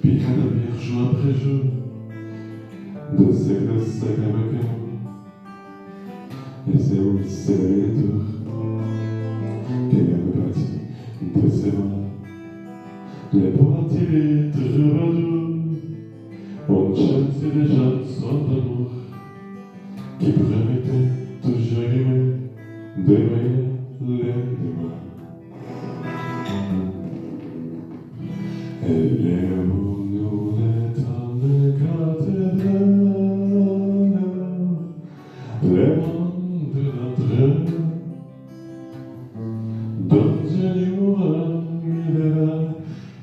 puis à dormir jour après jour, de sac à macan, et c'est où c'est les tours, qu'elle est repartie de ses bras. Les boîtes, il est toujours à jour, on chante des chansons d'amour, qui promettaient toujours d'aimer l'endemain. Elle est où nous dans les cathédrales, les mondes de notre dans un livre il est là.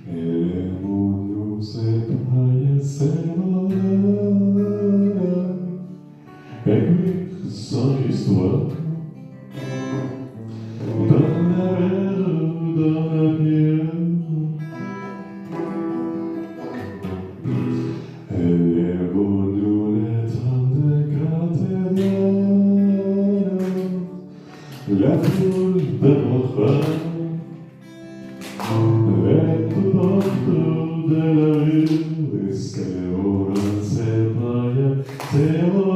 Elle est où nous séparer ses voleurs, écrire son histoire dans la mer, dans la pierre. Elle est venue les temps de cathédrales, la foule de Montfort, et tout autour de la rue, escalera, c'est pas